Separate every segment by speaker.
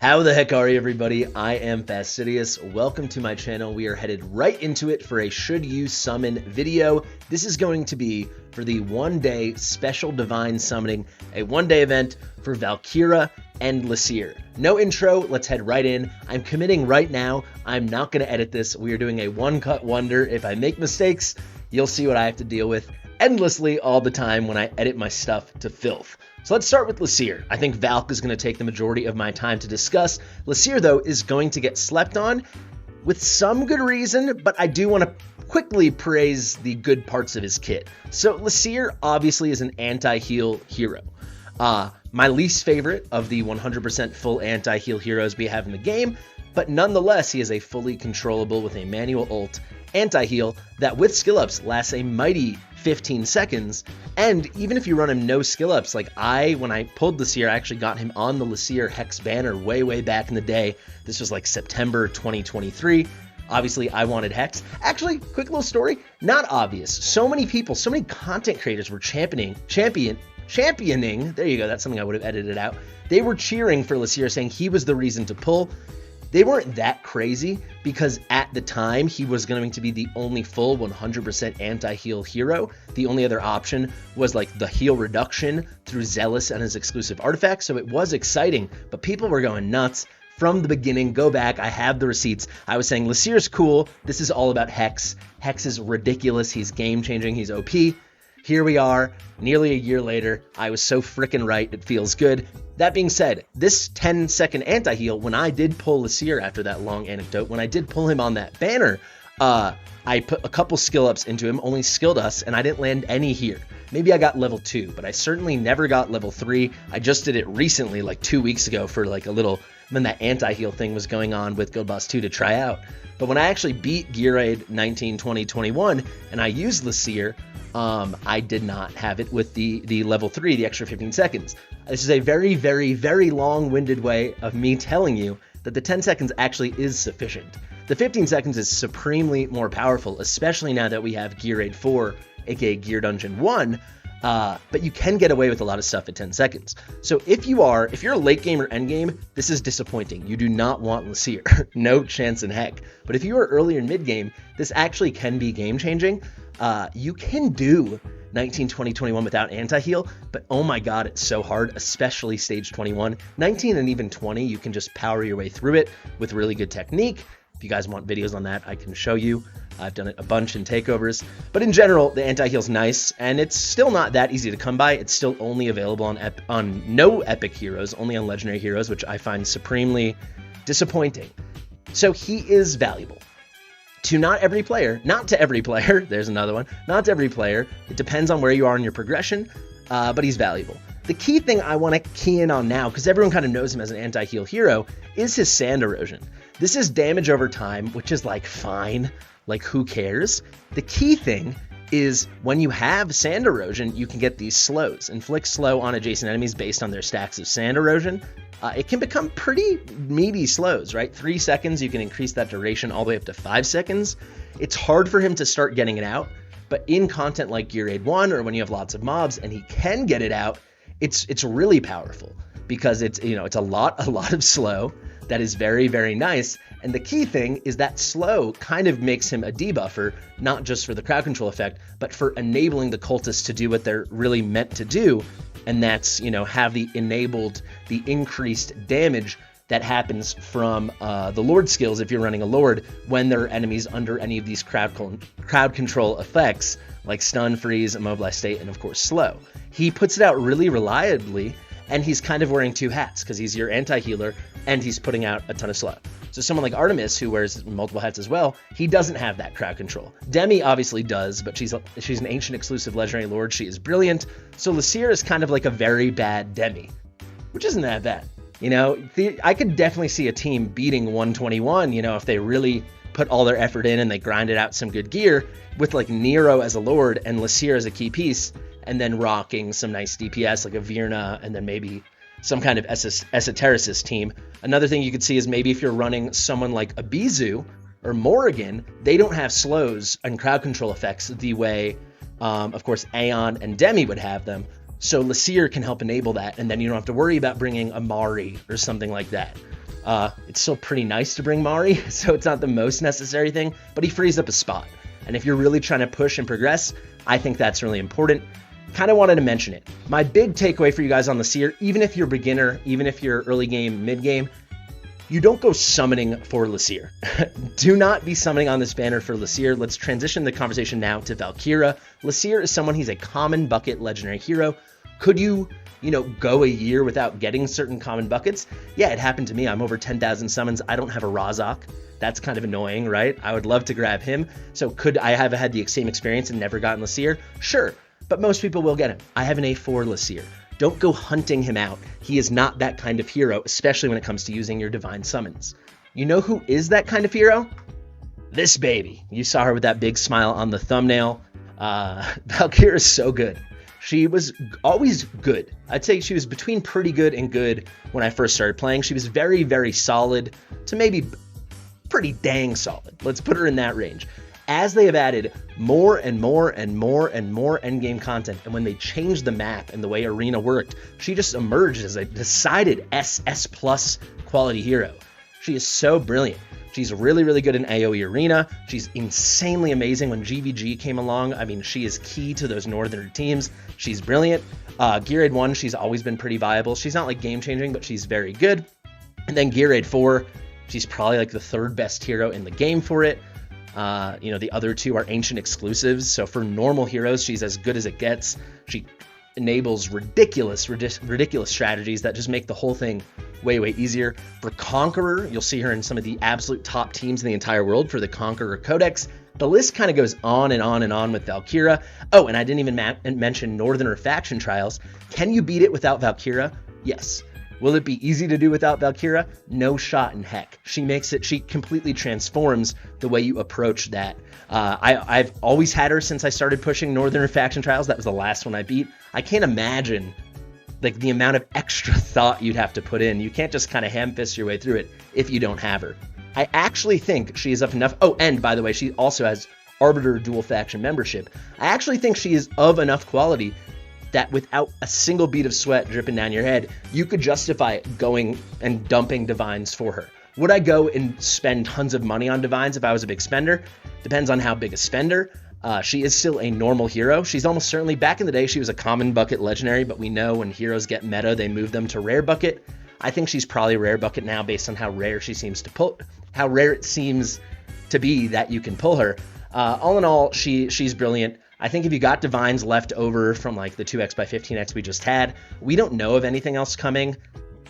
Speaker 1: How the heck are you, everybody? I am Fastidious. Welcome to my channel. We are headed right into it for a Should You Summon video. This is going to be for the one-day special divine summoning, a one-day event for Valkyra and Laseer. No intro, let's head right in. I'm committing right now. I'm not going to edit this. We are doing a one-cut wonder. If I make mistakes, you'll see what I have to deal with endlessly all the time when I edit my stuff to filth. So let's start with Laseer. I think Valk is going to take the majority of my time to discuss. Laseer, though, is going to get slept on with some good reason, but I do want to quickly praise the good parts of his kit. So Laseer obviously is an anti-heal hero. My least favorite of the 100% full anti-heal heroes we have in the game, but nonetheless, he is a fully controllable with a manual ult anti-heal that with skill ups lasts a mighty 15 seconds, and even if you run him no skill ups, like when I pulled Laseer, I actually got him on the Laseer Hex banner way back in the day. This was like September 2023. Obviously, I wanted Hex. Actually, quick little story, not obvious. So many people, so many content creators were championing, there you go, that's something I would have edited out. They were cheering for Laseer, saying he was the reason to pull. They weren't that crazy because at the time he was going to be the only full 100% anti-heal hero. The only other option was like the heal reduction through Zealous and his exclusive artifact. So it was exciting, but people were going nuts from the beginning. Go back, I have the receipts. I was saying Laseer's cool. This is all about Hex. Hex is ridiculous. He's game changing. He's OP. Here we are, nearly a year later. I was so freaking right, it feels good. That being said, this 10-second anti-heal, when I did pull Laseer after that long anecdote, when I did pull him on that banner, I put a couple skill ups into him, only skilled us, and I didn't land any here. Maybe I got level 2, but I certainly never got level 3. I just did it recently, like 2 weeks ago, for like a little, when that anti-heal thing was going on with Guild Boss 2 to try out. But when I actually beat Gear Raid 19, 20, 21, and I used Laseer, I did not have it with the level 3, the extra 15 seconds. This is a very long-winded way of me telling you that the 10 seconds actually is sufficient. The 15 seconds is supremely more powerful, especially now that we have Gear Raid 4, aka Gear Dungeon 1, but you can get away with a lot of stuff at 10 seconds. So if you're a late game or end game, this is disappointing. You do not want Laseer, no chance in heck. But if you are earlier in mid game, this actually can be game changing. You can do 19, 20, 21 without anti-heal, but oh my god, it's so hard, especially stage 21. 19 and even 20, you can just power your way through it with really good technique. If you guys want videos on that, I can show you. I've done it a bunch in takeovers, but in general, the anti-heal's nice, and it's still not that easy to come by. It's still only available on no epic heroes, only on legendary heroes, which I find supremely disappointing. So he is valuable. To not to every player, there's another one, not to every player, it depends on where you are in your progression, but he's valuable. The key thing I want to key in on now, because everyone kind of knows him as an anti-heal hero, is his sand erosion. This is damage over time, which is like fine, like who cares? The key thing is when you have sand erosion, you can get these slows. Inflict slow on adjacent enemies based on their stacks of sand erosion. It can become pretty meaty slows, right? 3 seconds, you can increase that duration all the way up to 5 seconds. It's hard for him to start getting it out, but in content like Gear Raid 1 or when you have lots of mobs and he can get it out, it's really powerful because it's a lot of slow that is very nice. And the key thing is that slow kind of makes him a debuffer, not just for the crowd control effect, but for enabling the cultists to do what they're really meant to do. And that's, have the increased damage that happens from the Lord skills if you're running a Lord when there are enemies under any of these crowd control effects like stun, freeze, immobilize state, and of course slow. He puts it out really reliably, and he's kind of wearing two hats because he's your anti-healer and he's putting out a ton of slow. So someone like Artemis, who wears multiple hats as well, he doesn't have that crowd control. Demi obviously does, but she's an ancient exclusive legendary lord. She is brilliant. So Laseer is kind of like a very bad Demi, which isn't that bad. I could definitely see a team beating 121, if they really put all their effort in and they grinded out some good gear with like Nero as a lord and Laseer as a key piece, and then rocking some nice DPS like a Virna and then maybe some kind of esotericist team. Another thing you could see is maybe if you're running someone like a Bizu or Morrigan, they don't have slows and crowd control effects the way, of course, Aeon and Demi would have them. So Laseer can help enable that, and then you don't have to worry about bringing Amari or something like that. It's still pretty nice to bring Mari, so it's not the most necessary thing, but he frees up a spot. And if you're really trying to push and progress, I think that's really important. Kind of wanted to mention it. My big takeaway for you guys on Laseer, even if you're beginner, even if you're early game, mid game, you don't go summoning for Laseer. Do not be summoning on this banner for Laseer. Let's transition the conversation now to Valkyra. Laseer is someone, he's a common bucket legendary hero. Could you go a year without getting certain common buckets? Yeah, it happened to me. I'm over 10,000 summons. I don't have a Razak. That's kind of annoying, right? I would love to grab him. So could I have had the same experience and never gotten Laseer? Sure, but most people will get him. I have an A4 Laseer. Don't go hunting him out. He is not that kind of hero, especially when it comes to using your divine summons. You know who is that kind of hero? This baby. You saw her with that big smile on the thumbnail. Valkyra is so good. She was always good. I'd say she was between pretty good and good when I first started playing. She was very, very solid to maybe pretty dang solid. Let's put her in that range. As they have added more and more and more and more endgame content, and when they changed the map and the way Arena worked, she just emerged as a decided SS plus quality hero. She is so brilliant. She's really, really good in AoE Arena. She's insanely amazing when GVG came along. I mean, she is key to those northern teams. She's brilliant. Gear Raid 1, she's always been pretty viable. She's not like game-changing, but she's very good. And then Gear Raid 4, she's probably like the third best hero in the game for it. The other two are ancient exclusives. So for normal heroes, she's as good as it gets. She enables ridiculous strategies that just make the whole thing way, way easier. For Conqueror, you'll see her in some of the absolute top teams in the entire world for the Conqueror Codex. The list kind of goes on and on and on with Valkyra. Oh, and I didn't even mention Northerner Faction Trials. Can you beat it without Valkyra? Yes. Will it be easy to do without Valkyra? No shot in heck. She completely transforms the way you approach that. I've always had her since I started pushing Northerner Faction Trials. That was the last one I beat. I can't imagine like the amount of extra thought you'd have to put in. You can't just kind of ham-fist your way through it if you don't have her. I actually think she is of enough. Oh, and by the way, she also has Arbiter dual faction membership. I actually think she is of enough quality that without a single bead of sweat dripping down your head, you could justify going and dumping divines for her. Would I go and spend tons of money on divines if I was a big spender? Depends on how big a spender. She is still a normal hero. She's almost certainly, back in the day, she was a common bucket legendary, but we know when heroes get meta, they move them to rare bucket. I think she's probably rare bucket now based on how rare she seems to pull, how rare it seems to be that you can pull her. All in all, she's brilliant. I think if you got divines left over from like the 2x by 15x we just had, we don't know of anything else coming.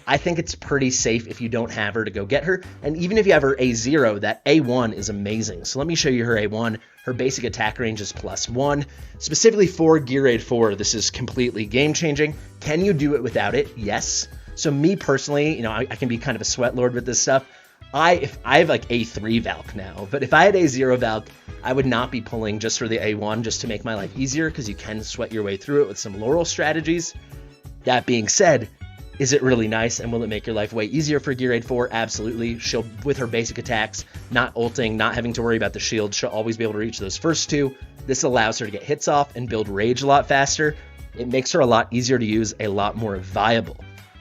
Speaker 1: I think it's pretty safe if you don't have her to go get her. And even if you have her A0, that A1 is amazing. So let me show you her A1. Her basic attack range is +1. Specifically for Gear Raid 4, this is completely game changing. Can you do it without it? Yes. So me personally, I can be kind of a sweat lord with this stuff. If I have like A3 Valk now, but if I had A0 Valk, I would not be pulling just for the A1 just to make my life easier, because you can sweat your way through it with some Laurel strategies. That being said, is it really nice, and will it make your life way easier for Gear Raid 4? Absolutely. She'll, with her basic attacks, not ulting, not having to worry about the shield, she'll always be able to reach those first two. This allows her to get hits off and build rage a lot faster. It makes her a lot easier to use, a lot more viable.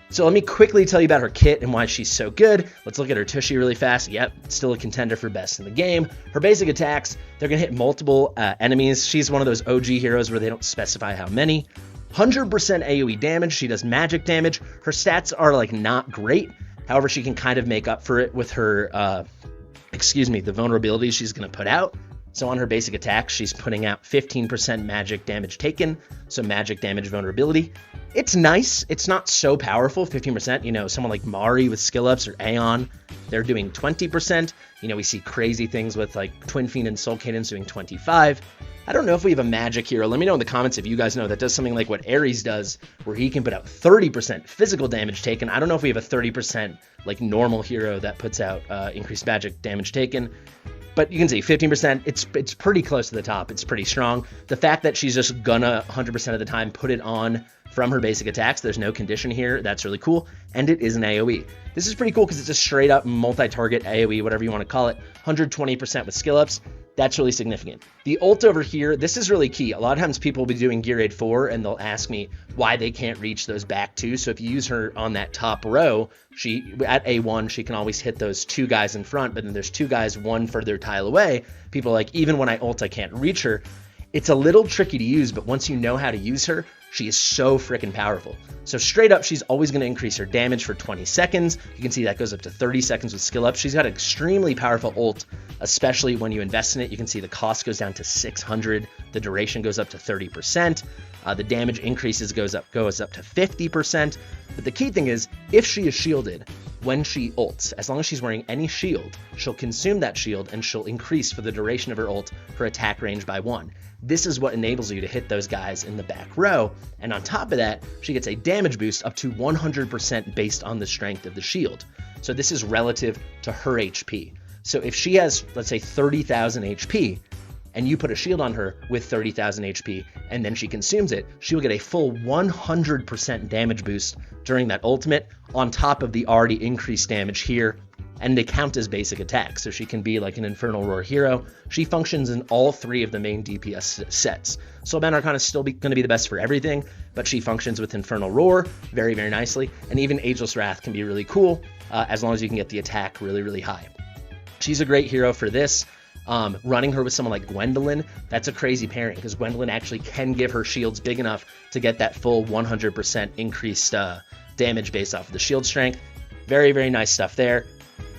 Speaker 1: So let me quickly tell you about her kit and why she's so good. Let's look at her Tushy really fast. Yep, still a contender for best in the game. Her basic attacks, they're going to hit multiple enemies. She's one of those OG heroes where they don't specify how many. 100% AoE damage. She does magic damage. Her stats are like not great. However, she can kind of make up for it with her, the vulnerabilities she's going to put out. So on her basic attack, she's putting out 15% magic damage taken, so magic damage vulnerability. It's nice. It's not so powerful, 15%. Someone like Mari with skill ups or Aeon, they're doing 20%. We see crazy things with like Twin Fiend and Soul Cadence doing 25. I don't know if we have a magic hero. Let me know in the comments if you guys know that does something like what Ares does, where he can put out 30% physical damage taken. I don't know if we have a 30% like normal hero that puts out increased magic damage taken. But you can see 15%, it's pretty close to the top. It's pretty strong. The fact that she's just gonna 100% of the time put it on from her basic attacks, there's no condition here, that's really cool. And it is an AoE. This is pretty cool because it's a straight up multi-target AoE, whatever you want to call it. 120% with skill ups. That's really significant. The ult over here, this is really key. A lot of times people will be doing gear raid 4 and they'll ask me why they can't reach those back 2. So if you use her on that top row, at A1, she can always hit those 2 guys in front, but then there's 2 guys 1 further tile away. People are like, even when I ult, I can't reach her. It's a little tricky to use, but once you know how to use her, she is so freaking powerful. So straight up, she's always going to increase her damage for 20 seconds. You can see that goes up to 30 seconds with skill up. She's got an extremely powerful ult, especially when you invest in it. You can see the cost goes down to 600. The duration goes up to 30%. The damage increases goes up to 50%. But the key thing is, if she is shielded when she ults, as long as she's wearing any shield, she'll consume that shield and she'll increase for the duration of her ult her attack range by 1. This is what enables you to hit those guys in the back row. And on top of that, she gets a damage boost up to 100% based on the strength of the shield. So this is relative to her HP. So if she has, let's say, 30,000 HP, and you put a shield on her with 30,000 HP, and then she consumes it, she will get a full 100% damage boost during that ultimate, on top of the already increased damage here, and they count as basic attacks. So she can be like an Infernal Roar hero. She functions in all 3 of the main DPS sets. Soulbound Arcana is still going to be the best for everything, but she functions with Infernal Roar very, very nicely. And even Ageless Wrath can be really cool, as long as you can get the attack really, really high. She's a great hero for this. Running her with someone like Gwendolyn, that's a crazy pairing, because Gwendolyn actually can give her shields big enough to get that full 100% increased damage based off of the shield strength. Very, very nice stuff there.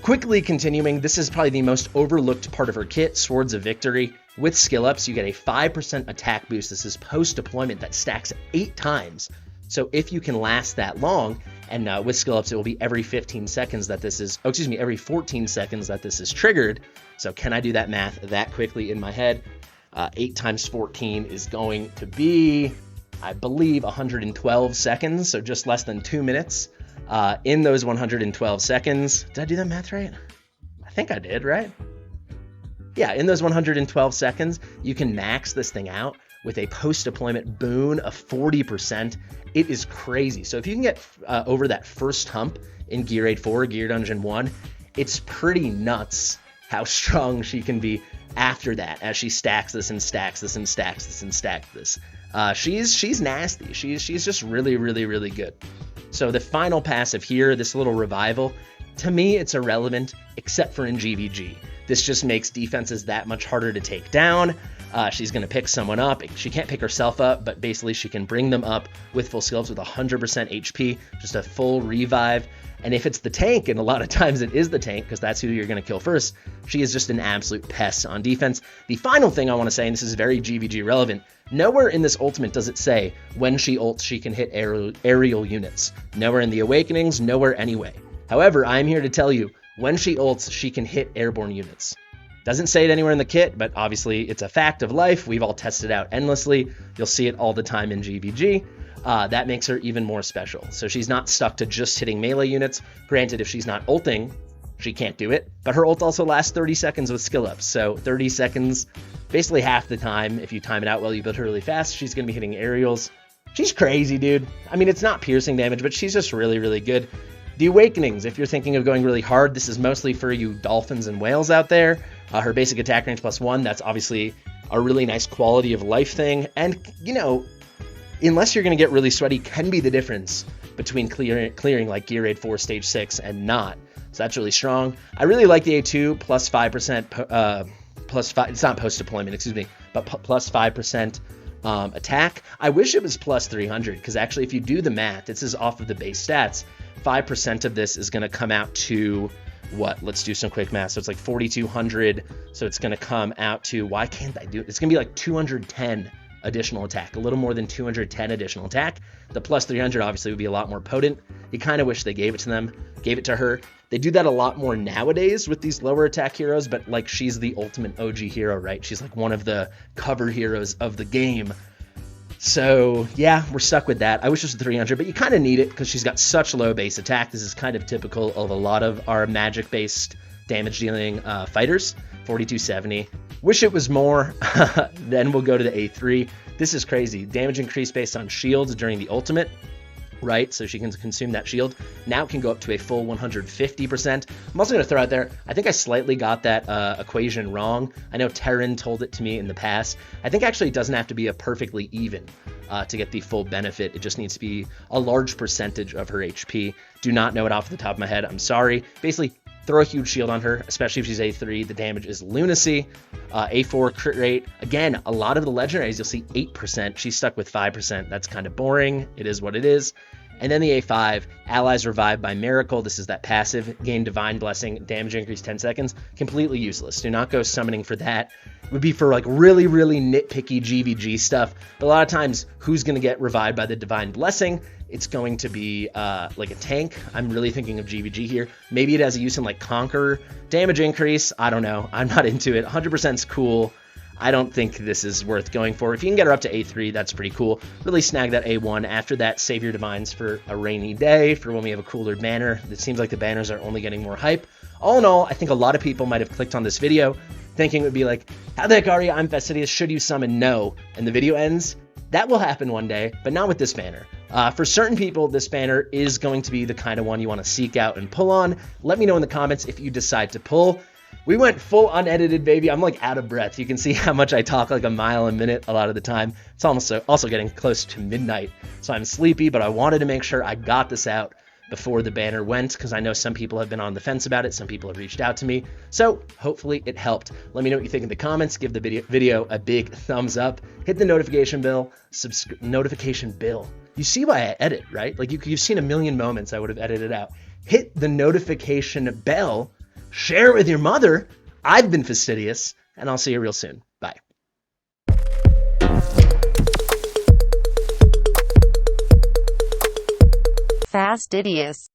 Speaker 1: Quickly continuing, this is probably the most overlooked part of her kit, Swords of Victory. With skill ups, you get a 5% attack boost. This is post-deployment that stacks 8 times. So if you can last that long, and with skill ups, it will be every 15 seconds that this is, every 14 seconds that this is triggered. So can I do that math that quickly in my head? 8 times 14 is going to be, I believe, 112 seconds, so just less than 2 minutes. In those 112 seconds, did I do that math right? I think I did, right? Yeah, in those 112 seconds, you can max this thing out with a post-deployment boon of 40%. It is crazy. So if you can get over that first hump in Gear Raid 4, Gear Dungeon 1, it's pretty nuts how strong she can be after that, as she stacks this and stacks this and stacks this and stacks this. She's nasty. She's just really, really, really good. So the final passive here, this little revival, to me, it's irrelevant, except for in GVG. This just makes defenses that much harder to take down. She's going to pick someone up. She can't pick herself up, but basically she can bring them up with full skills with 100% HP, just a full revive. And if it's the tank, and a lot of times it is the tank, because that's who you're going to kill first, she is just an absolute pest on defense. The final thing I want to say, and this is very GVG relevant, nowhere in this ultimate does it say when she ults she can hit aerial units. Nowhere in the Awakenings, nowhere anyway. However, I'm here to tell you, when she ults, she can hit airborne units. Doesn't say it anywhere in the kit, but obviously it's a fact of life. We've all tested it out endlessly. You'll see it all the time in GVG. That makes her even more special. So she's not stuck to just hitting melee units. Granted, if she's not ulting, she can't do it. But her ult also lasts 30 seconds with skill ups. So 30 seconds, basically half the time. If you time it out well, you build her really fast, she's going to be hitting aerials. She's crazy, dude. I mean, it's not piercing damage, but she's just really, really good. The Awakenings, if you're thinking of going really hard, this is mostly for you dolphins and whales out there. Her basic attack range +1, that's obviously a really nice quality of life thing. And, you know, unless you're going to get really sweaty, can be the difference between clearing like Gear Raid 4 Stage 6 and not. So that's really strong. I really like the A2 plus 5%, it's not post-deployment, excuse me, but plus 5% attack. I wish it was plus 300, because actually if you do the math, this is off of the base stats, 5% of this is going to come out to what? Let's do some quick math. So it's like 4,200. So it's going to come out to, why can't I do it? It's going to be like 210 additional attack, a little more than 210 additional attack. The plus 300 obviously would be a lot more potent. You kind of wish they gave it to her. They do that a lot more nowadays with these lower attack heroes, but like she's the ultimate OG hero, right? She's like one of the cover heroes of the game. So yeah, we're stuck with that. I wish it was 300, but you kind of need it because she's got such low base attack. This is kind of typical of a lot of our magic-based damage-dealing fighters. 4270. Wish it was more. Then we'll go to the A3. This is crazy. Damage increase based on shields during the ultimate. right? So she can consume that shield. Now it can go up to a full 150%. I'm also going to throw out there, I think I slightly got that equation wrong. I know Terran told it to me in the past. I think actually it doesn't have to be a perfectly even to get the full benefit. It just needs to be a large percentage of her HP. Do not know it off the top of my head. I'm sorry. Basically, throw a huge shield on her, especially if she's A3. The damage is lunacy. A4 crit rate. Again, a lot of the legendaries, you'll see 8%. She's stuck with 5%. That's kind of boring. It is what it is. And then the A5, allies revived by miracle. This is that passive, gain divine blessing, damage increase 10 seconds. Completely useless. Do not go summoning for that. It would be for like really, really nitpicky GVG stuff. But a lot of times, who's going to get revived by the divine blessing? It's going to be like a tank. I'm really thinking of GVG here. Maybe it has a use in like Conqueror. Damage increase, I don't know. I'm not into it. 100% is cool. I don't think this is worth going for. If you can get her up to A3, that's pretty cool. Really snag that A1. After that, save your divines for a rainy day, for when we have a cooler banner. It seems like the banners are only getting more hype. All in all, I think a lot of people might have clicked on this video thinking it would be like, how the heck are you? I'm Fastidious. Should you summon? No. And the video ends. That will happen one day, but not with this banner. For certain people, this banner is going to be the kind of one you want to seek out and pull on. Let me know in the comments if you decide to pull. We went full unedited, baby. I'm like out of breath. You can see how much I talk, like a mile a minute a lot of the time. It's almost also getting close to midnight, so I'm sleepy, but I wanted to make sure I got this out before the banner went, because I know some people have been on the fence about it. Some people have reached out to me, so hopefully it helped. Let me know what you think in the comments. Give the video a big thumbs up. Hit the notification bell. You see why I edit, right? Like you've seen a million moments I would have edited out. Hit the notification bell. Share it with your mother. I've been Fastidious, and I'll see you real soon. Bye.
Speaker 2: Fastidious.